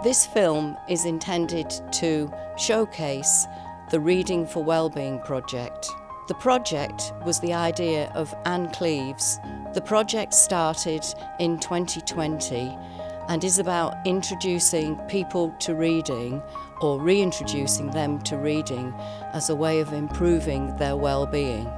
This film is intended to showcase the Reading for Wellbeing project. The project was the idea of Anne Cleeves. The project started in 2020 and is about introducing people to reading or reintroducing them to reading as a way of improving their well-being.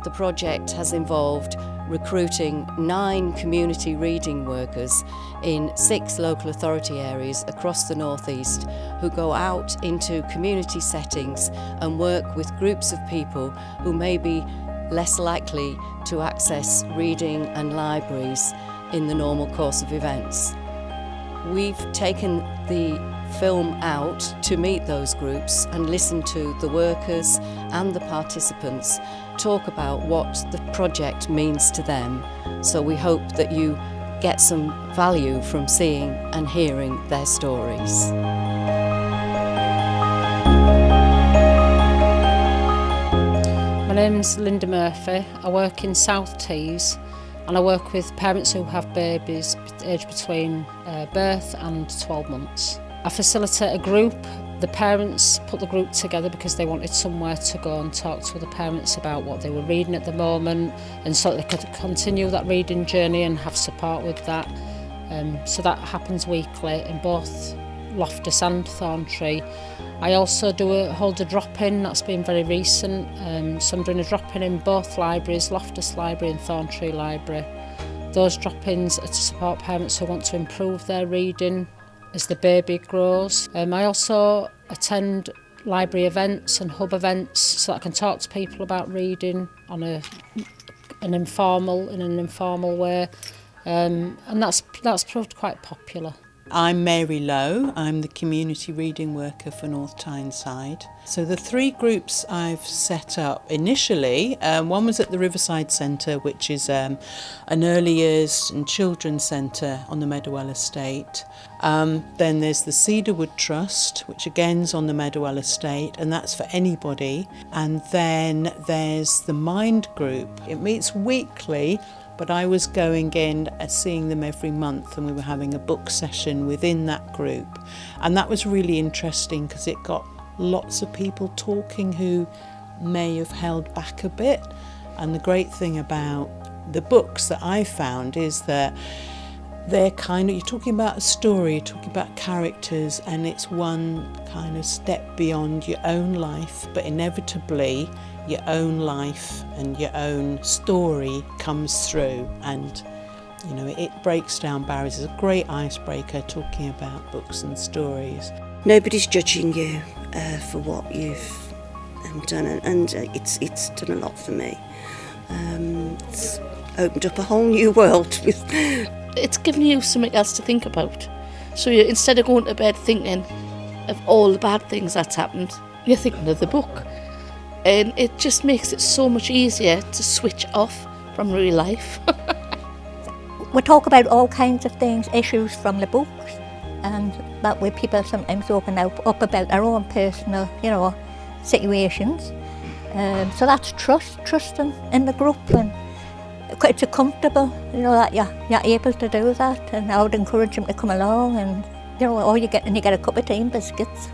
The project has involved recruiting 9 community reading workers in 6 local authority areas across the North East who go out into community settings and work with groups of people who may be less likely to access reading and libraries in the normal course of events. We've taken the film out to meet those groups and listen to the workers and the participants talk about what the project means to them. So we hope that you get some value from seeing and hearing their stories. My name's Linda Murphy. I work in South Tees and I work with parents who have babies aged between birth and 12 months. I facilitate a group. The parents put the group together because they wanted somewhere to go and talk to other parents about what they were reading at the moment, and so that they could continue that reading journey and have support with that. So that happens weekly in both Loftus and Thorntree. I also hold a drop-in, that's been very recent. So I'm doing a drop-in in both libraries, Loftus Library and Thorntree Library. Those drop-ins are to support parents who want to improve their reading as the baby grows. I also attend library events and hub events so that I can talk to people about reading on in an informal way, and that's proved quite popular. I'm Mary Lowe, I'm the community reading worker for North Tyneside. So the 3 groups I've set up initially, one was at the Riverside Centre, which is an early years and children's centre on the Meadowell Estate. Then there's the Cedarwood Trust, which again is on the Meadowell Estate, and that's for anybody. And then there's the Mind Group. It meets weekly, but I was going in and seeing them every month, and we were having a book session within that group. And that was really interesting because it got lots of people talking who may have held back a bit. And the great thing about the books that I found is that they're you're talking about a story, you're talking about characters, and it's one kind of step beyond your own life, but inevitably your own life and your own story comes through, and it breaks down barriers. It's a great icebreaker talking about books and stories. Nobody's judging you for what you've done, and it's done a lot for me. It's opened up a whole new world. It's given you something else to think about. So instead of going to bed thinking of all the bad things that's happened, you're thinking of the book. And it just makes it so much easier to switch off from real life. We talk about all kinds of things, issues from the books, and that way people sometimes open up about their own personal, situations. So that's trusting in the group, and it's comfortable, that you're able to do that. And I would encourage them to come along, and all you get a cup of tea and biscuits.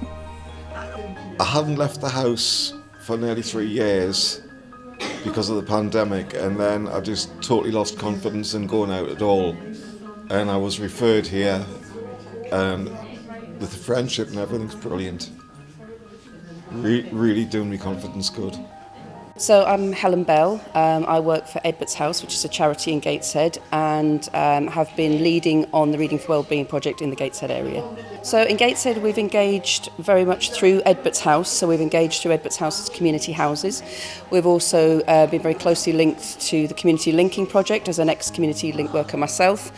I hadn't left the house for nearly 3 years because of the pandemic, and then I just totally lost confidence in going out at all, and I was referred here, and with the friendship and everything's brilliant. Really doing me confidence good. So I'm Helen Bell. I work for Edward's House, which is a charity in Gateshead, and have been leading on the Reading for Wellbeing project in the Gateshead area. So in Gateshead we've engaged very much through Edward's House, so we've engaged through Edward's House's community houses. We've also been very closely linked to the community linking project as an ex-community link worker myself.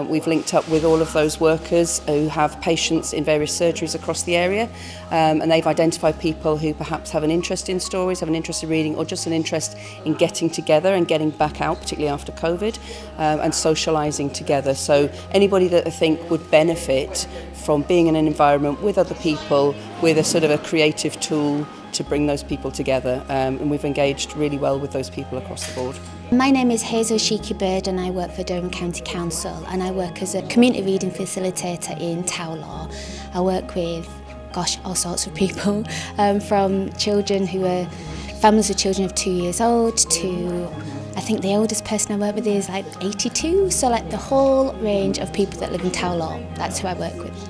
We've linked up with all of those workers who have patients in various surgeries across the area, and they've identified people who perhaps have an interest in stories, have an interest in reading, or just an interest in getting together and getting back out, particularly after COVID, and socialising together. So anybody that I think would benefit from being in an environment with other people, with a sort of a creative tool to bring those people together, and we've engaged really well with those people across the board. My name is Hazel Sheiky Bird and I work for Durham County Council, and I work as a community reading facilitator in Towlaw. I work with, all sorts of people, from children who are families with children of 2 years old to, I think the oldest person I work with is like 82, so like the whole range of people that live in Towlaw, that's who I work with.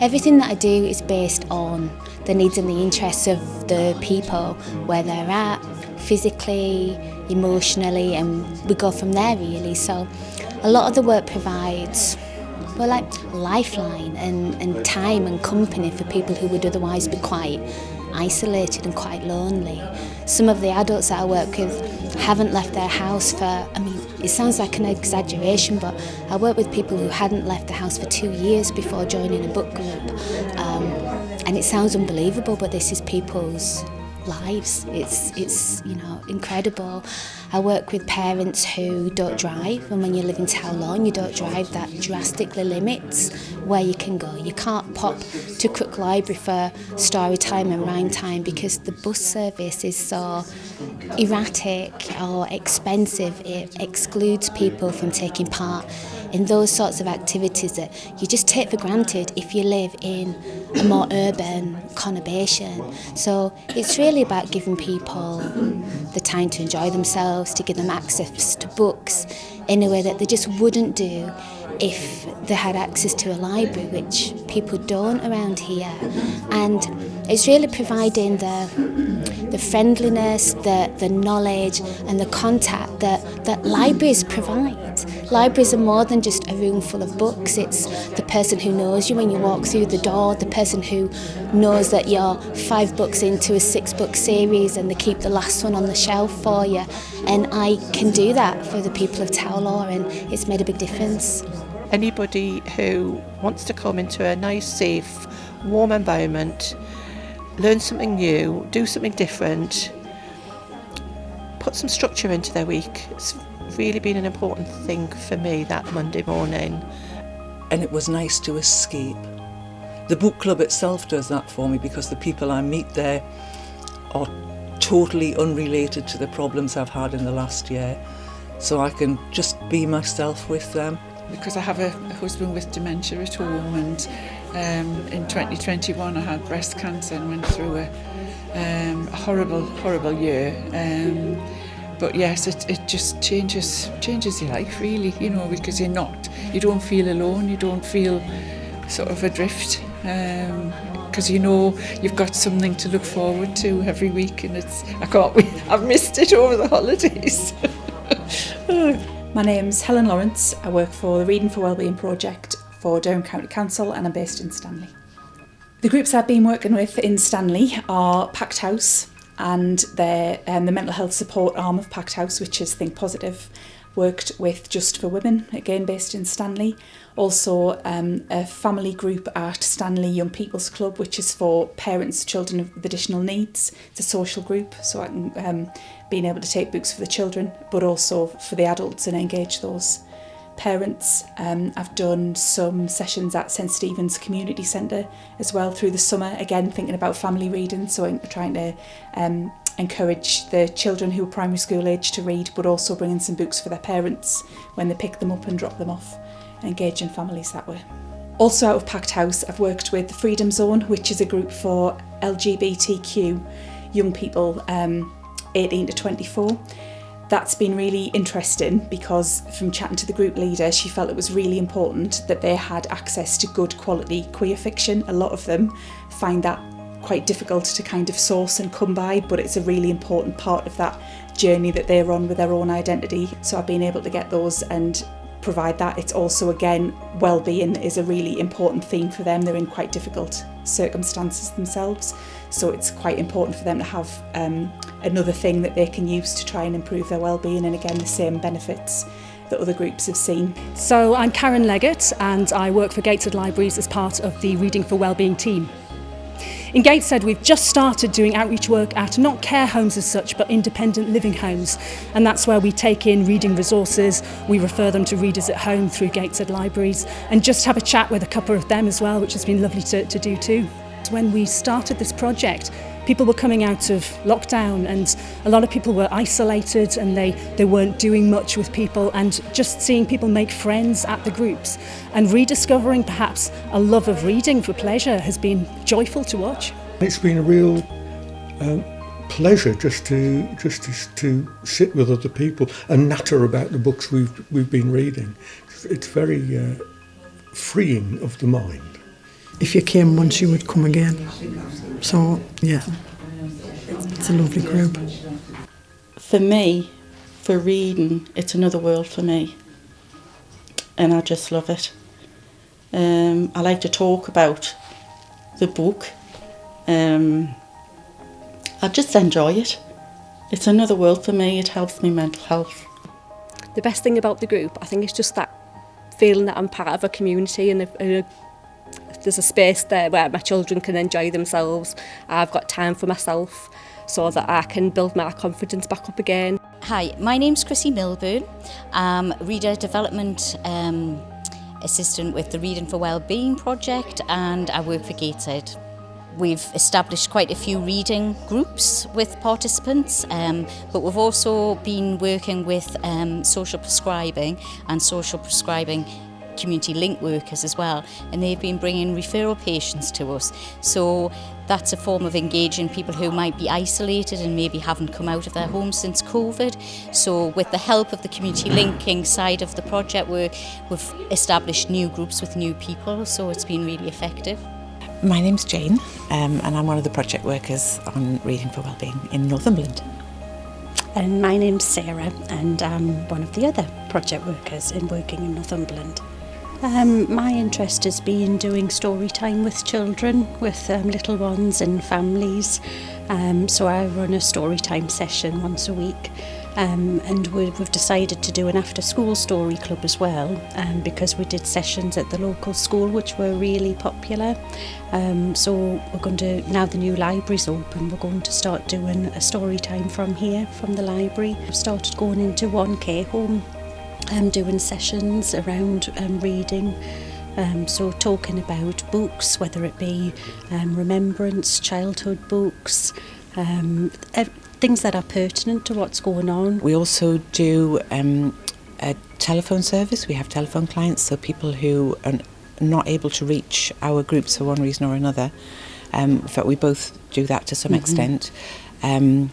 Everything that I do is based on the needs and the interests of the people, where they're at, physically, emotionally, and we go from there really. So a lot of the work provides, well, like lifeline and time and company for people who would otherwise be quite isolated and quite lonely. Some of the adults that I work with haven't left their house for, I mean, it sounds like an exaggeration, but I work with people who hadn't left the house for 2 years before joining a book group. And it sounds unbelievable, but this is people's lives. It's incredible. I work with parents who don't drive, and when you live in Towlaw and you don't drive, that drastically limits where you can go. You can't pop to Crook Library for story time and rhyme time because the bus service is so erratic or expensive. It excludes people from taking part in those sorts of activities that you just take for granted if you live in a more urban conurbation. So it's really about giving people the time to enjoy themselves, to give them access to books in a way that they just wouldn't do if they had access to a library, which people don't around here. And it's really providing the friendliness, the knowledge and the contact that libraries provide. Libraries are more than just a room full of books. It's the person who knows you when you walk through the door, the person who knows that you're 5 books into a 6-book series and they keep the last one on the shelf for you. And I can do that for the people of Towlaw, and it's made a big difference. Anybody who wants to come into a nice, safe, warm environment, learn something new, do something different, put some structure into their week. It's really been an important thing for me that Monday morning. And it was nice to escape. The book club itself does that for me because the people I meet there are totally unrelated to the problems I've had in the last year. So I can just be myself with them. Because I have a husband with dementia at home, and in 2021 I had breast cancer and went through a horrible year. But yes, it just changes your life really, because you don't feel alone, you don't feel sort of adrift, because you've got something to look forward to every week, and I can't wait. I've missed it over the holidays. My name's Helen Lawrence. I work for the Reading for Wellbeing project for Durham County Council, and I'm based in Stanley. The groups I've been working with in Stanley are Packed House, and they're the mental health support arm of Packed House, which is Think Positive. Worked with Just for Women, again based in Stanley. Also a family group at Stanley Young People's Club, which is for parents, children with additional needs. It's a social group, so I can being able to take books for the children, but also for the adults and engage those parents. I've done some sessions at St Stephen's Community Centre as well through the summer, again thinking about family reading, so I'm trying to encourage the children who are primary school age to read, but also bringing some books for their parents when they pick them up and drop them off, and engaging families that way. Also out of Packed House, I've worked with the Freedom Zone, which is a group for LGBTQ young people 18 to 24. That's been really interesting because from chatting to the group leader, she felt it was really important that they had access to good quality queer fiction. A lot of them find that quite difficult to kind of source and come by, but it's a really important part of that journey that they're on with their own identity. So I've been able to get those and provide that. It's also, again, well-being is a really important theme for them. They're in quite difficult circumstances themselves, so it's quite important for them to have another thing that they can use to try and improve their well-being, and again the same benefits that other groups have seen. So I'm Karen Leggett and I work for Gateshead Libraries as part of the Reading for Wellbeing team. In Gateshead, we've just started doing outreach work at not care homes as such, but independent living homes. And that's where we take in reading resources, we refer them to readers at home through Gateshead Libraries, and just have a chat with a couple of them as well, which has been lovely to do too. When we started this project, people were coming out of lockdown and a lot of people were isolated and they weren't doing much with people, and just seeing people make friends at the groups and rediscovering perhaps a love of reading for pleasure has been joyful to watch. It's been a real pleasure just to sit with other people and natter about the books we've been reading. It's very freeing of the mind. If you came once, you would come again. So, yeah, it's a lovely group. For me, for reading, it's another world for me. And I just love it. I like to talk about the book. I just enjoy it. It's another world for me. It helps me mental health. The best thing about the group, I think, is just that feeling that I'm part of a community, and there's a space there where my children can enjoy themselves. I've got time for myself so that I can build my confidence back up again. Hi, my name's Chrissy Milburn. I'm Reader Development Assistant with the Reading for Wellbeing project, and I work for Gateshead. We've established quite a few reading groups with participants, but we've also been working with social prescribing and social prescribing community link workers as well, and they've been bringing referral patients to us. So that's a form of engaging people who might be isolated and maybe haven't come out of their homes since COVID. So with the help of the community linking side of the project, we've established new groups with new people, so it's been really effective. My name's Jane, and I'm one of the project workers on Reading for Wellbeing in Northumberland. And my name's Sarah, and I'm one of the other project workers working in Northumberland. My interest has been doing story time with children, with little ones and families. So I run a story time session once a week. And we've decided to do an after-school story club as well, because we did sessions at the local school which were really popular. So we're going to, now the new library's open, we're going to start doing a story time from here, from the library. We've started going into one care home, doing sessions around reading. So talking about books, whether it be remembrance, childhood books, things that are pertinent to what's going on. We also do a telephone service. We have telephone clients, so people who are not able to reach our groups for one reason or another. In fact, we both do that to some extent. And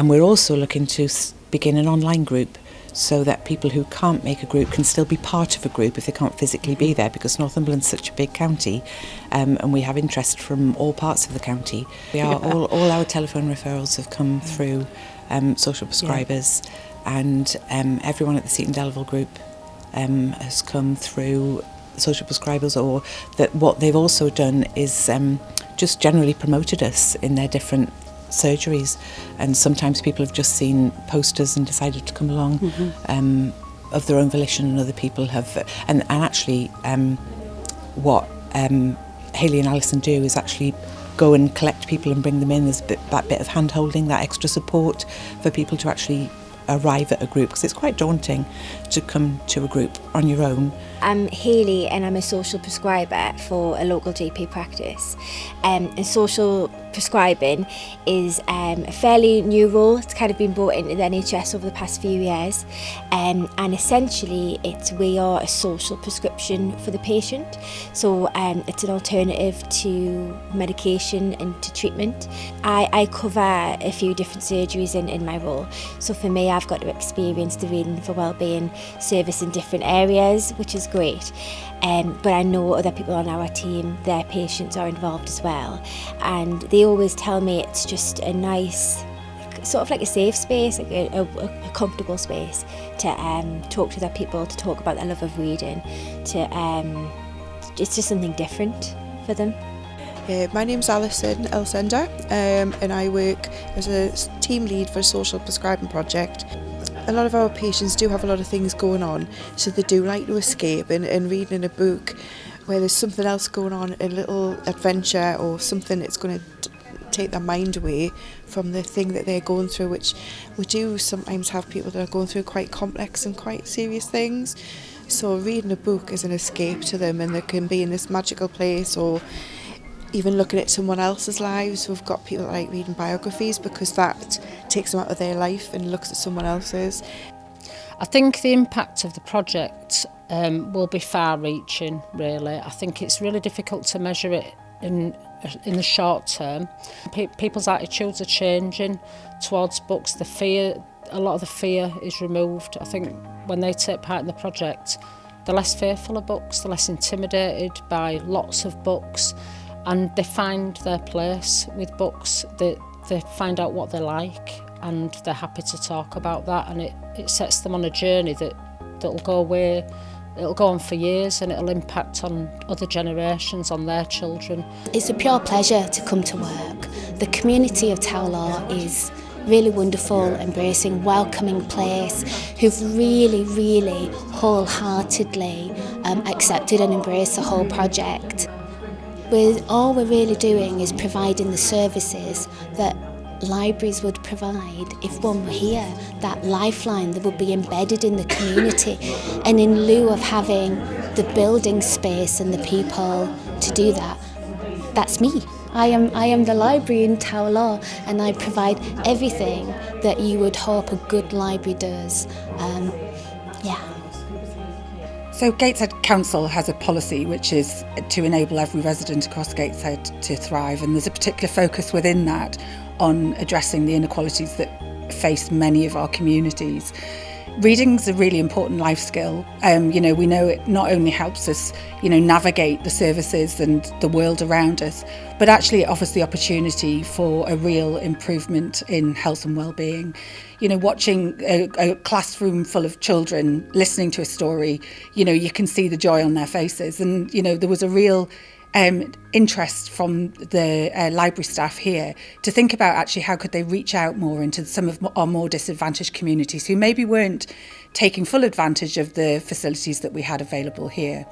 we're also looking to begin an online group, so that people who can't make a group can still be part of a group if they can't physically be there, because Northumberland's such a big county, and we have interest from all parts of the county. All our telephone referrals have come through social prescribers, and everyone at the Seaton Delaval group has come through social prescribers, or that what they've also done is just generally promoted us in their different surgeries, and sometimes people have just seen posters and decided to come along of their own volition, and other people have, and actually what Hayley and Alison do is actually go and collect people and bring them in. There's that bit of hand holding, that extra support for people to actually arrive at a group, because it's quite daunting to come to a group on your own. I'm Hayley, and I'm a social prescriber for a local GP practice. And social prescribing is a fairly new role. It's kind of been brought into the NHS over the past few years. And essentially, we are a social prescription for the patient. So it's an alternative to medication and to treatment. I cover a few different surgeries in my role. So for me, I've got to experience the Reading for Wellbeing service in different areas, which is great. But I know other people on our team, their patients are involved as well. And they always tell me it's just a nice, sort of like a safe space, like a comfortable space to talk to their people, to talk about their love of reading. It's just something different for them. My name's Alison Elsender, and I work as a team lead for a social prescribing project. A lot of our patients do have a lot of things going on, so they do like to escape, and reading a book where there's something else going on, a little adventure or something that's going to take their mind away from the thing that they're going through, which we do sometimes have people that are going through quite complex and quite serious things. So reading a book is an escape to them, and they can be in this magical place, or even looking at someone else's lives. We've got people that like reading biographies because that takes them out of their life and looks at someone else's. I think the impact of the project will be far-reaching, really. I think it's really difficult to measure it in the short term. People's attitudes are changing towards books. A lot of the fear is removed. I think when they take part in the project, they're less fearful of books, they're less intimidated by lots of books, and they find their place with books. They find out what they like, and they're happy to talk about that, and it sets them on a journey that'll go away. It'll go on for years, and it'll impact on other generations, on their children. It's a pure pleasure to come to work. The community of Towlaw is really wonderful, embracing, welcoming place, who've really wholeheartedly accepted and embraced the whole project. All we're really doing is providing the services that libraries would provide if one were here, that lifeline that would be embedded in the community. And in lieu of having the building space and the people to do that, that's me. I am the library in Towlaw, and I provide everything that you would hope a good library does. So Gateshead Council has a policy which is to enable every resident across Gateshead to thrive, and there's a particular focus within that on addressing the inequalities that face many of our communities. Reading's a really important life skill. We know it not only helps us, navigate the services and the world around us, but actually it offers the opportunity for a real improvement in health and well-being. Watching a classroom full of children listening to a story, you can see the joy on their faces. And, there was a real interest from the library staff here to think about actually how could they reach out more into some of our more disadvantaged communities who maybe weren't taking full advantage of the facilities that we had available here.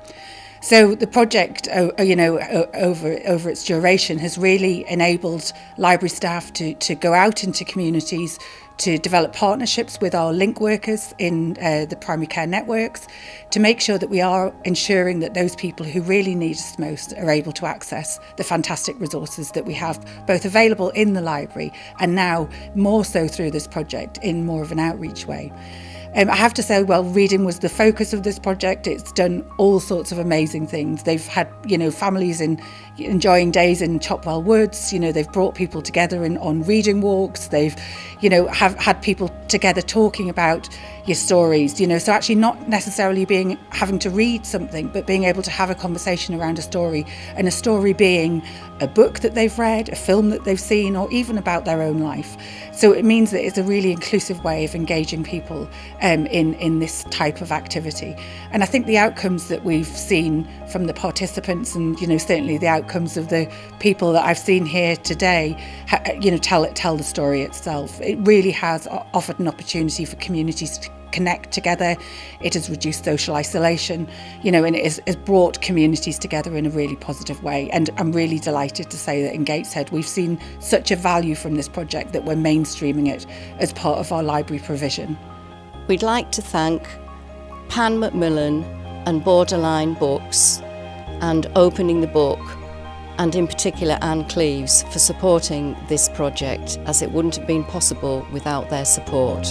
So the project, over its duration, has really enabled library staff to go out into communities, to develop partnerships with our link workers in the primary care networks, to make sure that we are ensuring that those people who really need us most are able to access the fantastic resources that we have both available in the library and now more so through this project in more of an outreach way. I have to say, reading was the focus of this project. It's done all sorts of amazing things. They've had, families enjoying days in Chopwell Woods. They've brought people together on reading walks. They've, have had people together talking about your stories. So actually not necessarily having to read something, but being able to have a conversation around a story, and a story being a book that they've read, a film that they've seen, or even about their own life. So it means that it's a really inclusive way of engaging people in this type of activity. And I think the outcomes that we've seen from the participants, and certainly the outcomes of the people that I've seen here today, tell the story itself. It really has offered an opportunity for communities to connect together. It has reduced social isolation, and it has brought communities together in a really positive way. And I'm really delighted to say that in Gateshead we've seen such a value from this project that we're mainstreaming it as part of our library provision. We'd like to thank Pan Macmillan and Borderline Books and Opening the Book, and in particular Anne Cleeves, for supporting this project, as it wouldn't have been possible without their support.